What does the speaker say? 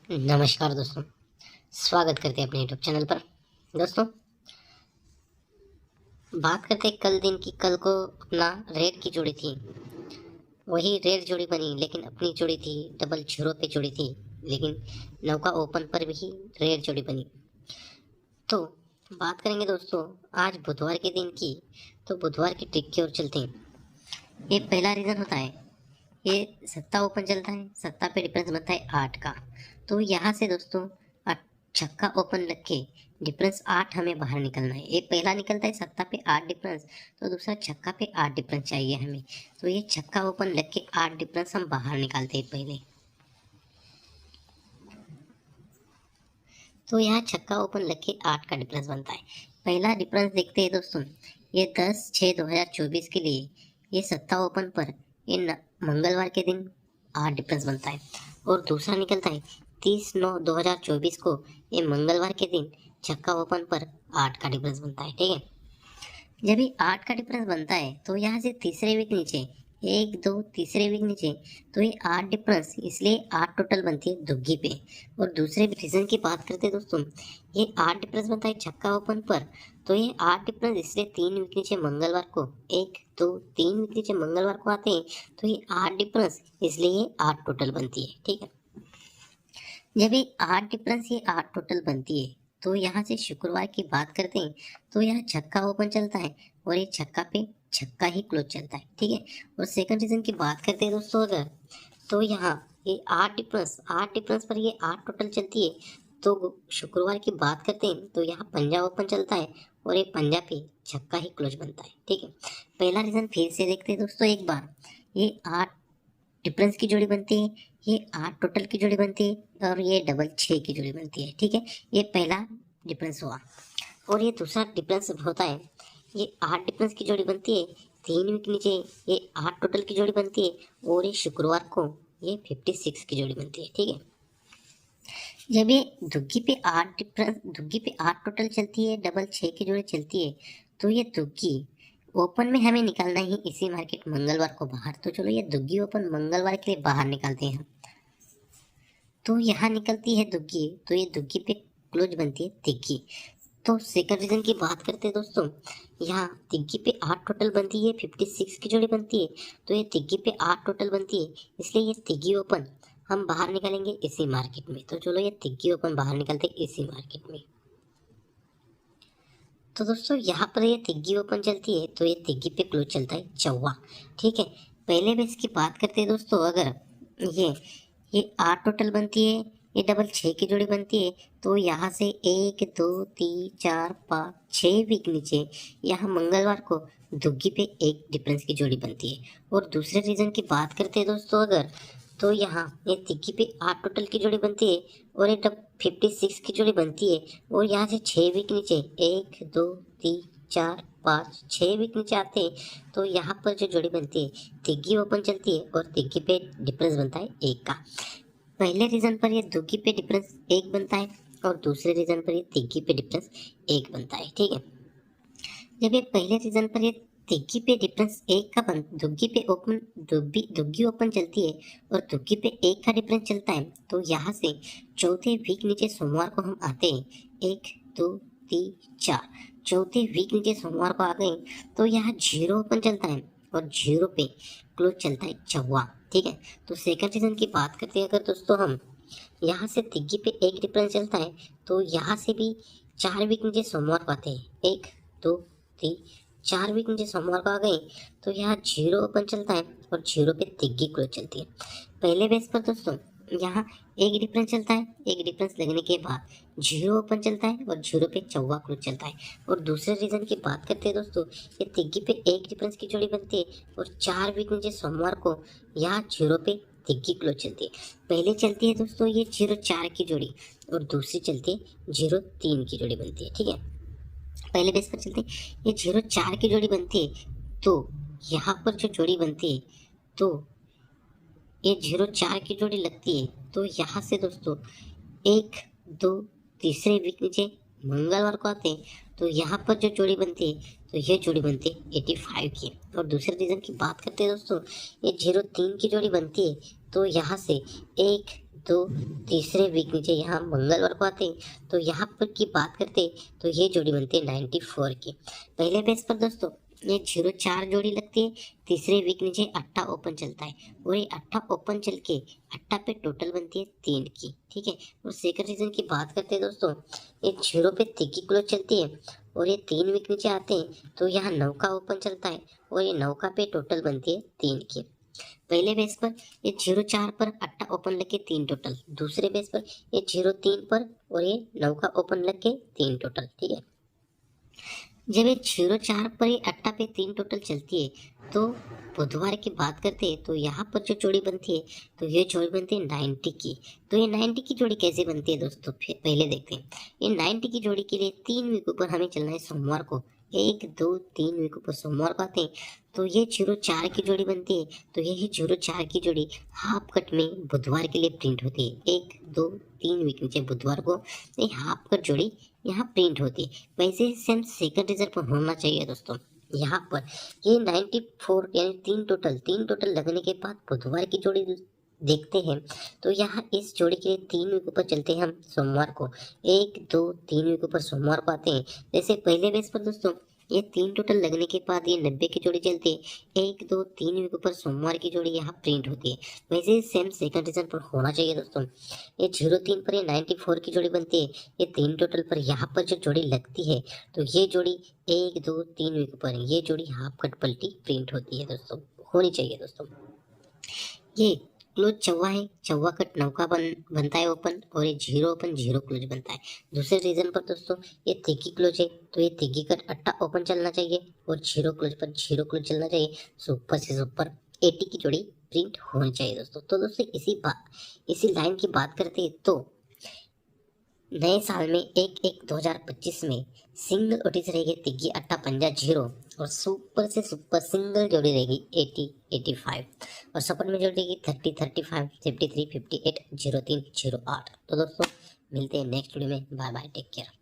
नमस्कार दोस्तों, स्वागत करते हैं अपने यूट्यूब चैनल पर। दोस्तों, बात करते हैं कल दिन की। कल को अपना रेड की जोड़ी थी, वही रेड जोड़ी बनी, लेकिन अपनी जोड़ी थी डबल जीरो पे जोड़ी थी, लेकिन नौका ओपन पर भी रेड जोड़ी बनी। तो बात करेंगे दोस्तों आज बुधवार के दिन की। तो बुधवार की ट्रिक की ओर चलते हैं। ये पहला रीज़न होता है, ये सत्ता ओपन चलता है, सत्ता पे डिफरेंस बनता है 8 का। तो यहाँ से दोस्तों छक्का ओपन लग के डिफरेंस 8 हमें बाहर निकलना है। एक पहला निकलता है सत्ता पे 8 डिफरेंस, तो दूसरा छक्का पे 8 डिफरेंस चाहिए हमें। तो ये छक्का ओपन लग के 8 डिफरेंस हम बाहर निकालते हैं पहले। तो यहाँ छक्का ओपन लग के 8 का डिफरेंस बनता है। पहला डिफरेंस देखते हैं दोस्तों, ये 10/6/2024 के लिए ये सत्ता ओपन पर मंगलवार के दिन 8 डिफरेंस बनता है। और दूसरा निकलता है 30/9/2024 को ये मंगलवार के दिन छक्का ओपन पर 8 का डिफरेंस बनता है। ठीक है, जब ये 8 का डिफरेंस बनता है तो यहाँ से तीसरे वीक नीचे 1 2 तीसरे वीक नीचे, तो ये 8 डिफरेंस, इसलिए 8 टोटल बनती है दुग्गी पे। और दूसरे रीजन की बात करते हैं दोस्तों, ये 8 डिफरेंस बनता है छक्का ओपन पर, तो ये 8 डिफरेंस इसलिए 3 वीक नीचे मंगलवार को 1 2 3 वीक नीचे मंगलवार को आते हैं, तो ये 8 डिफरेंस इसलिए ये 8 टोटल बनती है। ठीक है, जब ये 8 डिफरेंस ये 8 टोटल बनती है, तो यहाँ से शुक्रवार की बात करते हैं, तो यहाँ छक्का ओपन चलता है और ये छक्का पे छक्का ही क्लोज चलता है। ठीक है, और सेकंड रीजन की बात करते हैं दोस्तों अगर, तो यहाँ ये 8 डिफरेंस पर ये 8 टोटल चलती है। तो शुक्रवार की बात करते हैं तो यहाँ पंजा ओपन चलता है और ये पंजा पे छक्का ही क्लोज बनता है। ठीक है, पहला रीजन फिर से देखते हैं दोस्तों एक बार। ये 8 डिफरेंस की जोड़ी बनती है, ये 8 टोटल की जोड़ी बनती है, और ये डबल 6 की जोड़ी बनती है। ठीक है, ये पहला डिफरेंस हुआ। और ये दूसरा डिफरेंस होता है, ये 8 डिफरेंस की जोड़ी बनती है 3 वीक नीचे, ये 8 टोटल की जोड़ी बनती है, और ये शुक्रवार को ये 56 की जोड़ी बनती है। ठीक है, जब ये दुग्गी पे 8 टोटल चलती है, डबल 6 की जोड़ी चलती है, तो ये दुग्गी ओपन में हमें निकालना ही इसी मार्केट मंगलवार को बाहर। तो चलो ये दुग्गी ओपन मंगलवार के लिए बाहर निकालते हैं। तो यहाँ निकलती है दुग्गी, तो ये दुग्गी पे क्लोज बनती है तिग्गी। तो सेकंड रीजन की बात करते हैं दोस्तों, यहाँ तिग्गी पे 8 टोटल बनती है, 56 की जोड़ी बनती है, तो ये तिग्गी पे 8 टोटल बनती है, इसलिए ये तिग्गी ओपन हम बाहर निकालेंगे इसी मार्केट में। तो चलो ये तिग्गी ओपन बाहर निकालते हैं इसी मार्केट में। तो दोस्तों यहाँ पर ये तिग्गी ओपन चलती है, तो ये तिग्गी पे क्लोज चलता है चौवा। ठीक है, पहले बेस की बात करते हैं दोस्तों अगर, ये 8 टोटल बनती है, ये डबल 6 की जोड़ी बनती है, तो यहाँ से 1 2 3 4 5 6 वीक नीचे यहाँ मंगलवार को दुग्गी पे 1 डिफरेंस की जोड़ी बनती है। और दूसरे रीजन की बात करते हैं दोस्तों अगर, तो यहाँ ये तिग्गी पे 8 टोटल की जोड़ी बनती है, और ये डब 56 की जोड़ी बनती है, और यहाँ से 6 वीक नीचे 1 2 3 4 5 6 वीक नीचे आते हैं, तो यहाँ पर जो जोड़ी बनती है तिग्गी ओपन चलती है, और तिग्गी पे डिफरेंस बनता है 1 का। पहले रीजन पर ये दुग्गी पे डिफरेंस 1 बनता है, और दूसरे रीजन पर ये तिग्गी पे डिफरेंस 1 बनता है। ठीक है, जब ये पहले रीजन पर ये तिग्गी पे डिफरेंस 1 का दुग्गी पे ओपन दुग्गी ओपन चलती है, और दुग्गी पे 1 का डिफरेंस चलता है, तो यहाँ से चौथे वीक नीचे सोमवार को हम आते हैं 1 2 3 4, चौथे वीक नीचे सोमवार को आ गए, तो यहाँ 0 ओपन चलता है और 0 पे क्लोज चलता है चौवा। ठीक है, तो सेकंड रीजन की बात करते हैं अगर दोस्तों हम, यहाँ से तिग्गी पे 1 डिफरेंस चलता है, तो यहाँ से भी 4 वीक नीचे सोमवार को आते हैं 1 2 3 4 वीक नीचे सोमवार को आ गए, तो यहाँ 0 ओपन चलता है और 0 पे तिग्गी क्लोज चलती है। पहले बेस पर दोस्तों यहाँ 1 डिफरेंस चलता है, 1 डिफरेंस लगने के बाद 0 ओपन चलता है और 0 पे चौवा क्लोज चलता है। और दूसरे रीजन की बात करते हैं दोस्तों, ये तिग्गी पे 1 डिफरेंस की जोड़ी बनती है, और 4 वीक नीचे सोमवार को यहाँ 0 पे तिग्गी क्लोज चलती है। पहले चलती है दोस्तों ये 0 4 की जोड़ी, और दूसरी चलती है 0 3 की जोड़ी बनती है। ठीक है, पहले बेस पर चलते हैं, ये 0 4 की जोड़ी बनती है, तो यहाँ पर जो जोड़ी बनती है, तो ये 0 4 की जोड़ी लगती है, तो यहाँ से दोस्तों 1 2 तीसरे वीक नीचे मंगलवार को आते हैं, तो यहाँ पर जो जोड़ी बनती है, तो ये जोड़ी बनती है 85 की। और दूसरे रीजन की बात करते हैं दोस्तों, ये 0 3 की जोड़ी बनती है, तो यहाँ से 1 तो तीसरे वीक नीचे यहाँ मंगलवार को आते हैं तो यहाँ पर की बात करते तो ये जोड़ी बनती है 94 की। पहले बेस पर दोस्तों ये 0-4 जोड़ी लगती है। तीसरे वीक नीचे अट्ठा ओपन चलता है और ये अट्ठा ओपन चल के अट्ठा पे टोटल बनती है 3 की, ठीक है। और सेकंड रीजन की बात करते हैं दोस्तों, ये 0 पे तिग्गी क्लोज चलती है और ये 3 वीक नीचे आते हैं तो यहाँ 9 का ओपन चलता है और ये 9 का पे टोटल बनती है 3 की। पहले बेस पर ये 0-4 पर अट्ठा ओपन लग के 3 टोटल, दूसरे बेस पर ये 0-3 पर और ये 9 का ओपन लग के 3 टोटल, ठीक है। जब ये 0-4 पर ये अट्ठा पे 3 टोटल चलती है तो बुधवार की बात करते हैं तो यहाँ पर जो जोड़ी बनती है तो ये जोड़ी बनती है 90 की। तो ये 90 की जोड़ी कैसे बनती है दोस्तों, फिर पहले देखते हैं। ये 90 की जोड़ी के लिए 3 वीक ऊपर हमें चलना है सोमवार को, 1 2 3 वीक ऊपर सोमवार को आते हैं तो ये 0-4 की जोड़ी बनती है। तो यही 0-4 की जोड़ी हाफ कट में बुधवार के लिए प्रिंट होती है। 1 2 3 वीक नीचे बुधवार को ये हाफ कट जोड़ी यहाँ प्रिंट होती है। वैसे सेम सेकंड रिजल्ट पर होना चाहिए दोस्तों। यहाँ पर ये 94 यानी 3 टोटल लगने के बाद बुधवार की जोड़ी देखते हैं तो यहाँ इस जोड़ी के लिए 3 वीक ऊपर चलते हैं हम सोमवार को, 1 2 3 वीक ऊपर सोमवार को आते हैं। जैसे पहले बेस पर दोस्तों ये 3 टोटल लगने के बाद ये 90 की जोड़ी चलती है, 1 2 3 वीक ऊपर सोमवार की जोड़ी यहाँ प्रिंट होती है। वैसे सेम सेकंड रीजन पर होना चाहिए दोस्तों। ये 0-3 पर ये 94 की जोड़ी बनती है, ये 3 टोटल पर यहाँ पर जो जोड़ी लगती है तो ये जोड़ी 1 2 3 वीक ऊपर ये जोड़ी हाफ कट पलटी प्रिंट होती है दोस्तों, होनी चाहिए दोस्तों। ये क्लोज चौवा है, चौवा कट 9 का बनता है ओपन और ये 0 ओपन 0 क्लोज बनता है। दूसरे रीजन पर दोस्तों ये तिग्गी क्लोज है तो ये तिग्गी कट अट्ठा ओपन चलना चाहिए और 0 क्लोज पर 0 क्लोज चलना चाहिए। सुपर से सुपर 80 की जोड़ी प्रिंट होनी चाहिए दोस्तों। तो दोस्तों इसी लाइन की बात करते हैं तो नए साल में 1/1/2025 में सिंगल ओटीसी रहेगी तिग्गी अट्ठा पंजा 0 और सुपर से सुपर सिंगल जोड़ी रहेगी 80-85 और सपर में जोड़ी रहेगी 30-35 53-58 03-08। तो दोस्तों मिलते हैं नेक्स्ट वीडियो में। Bye bye, take care.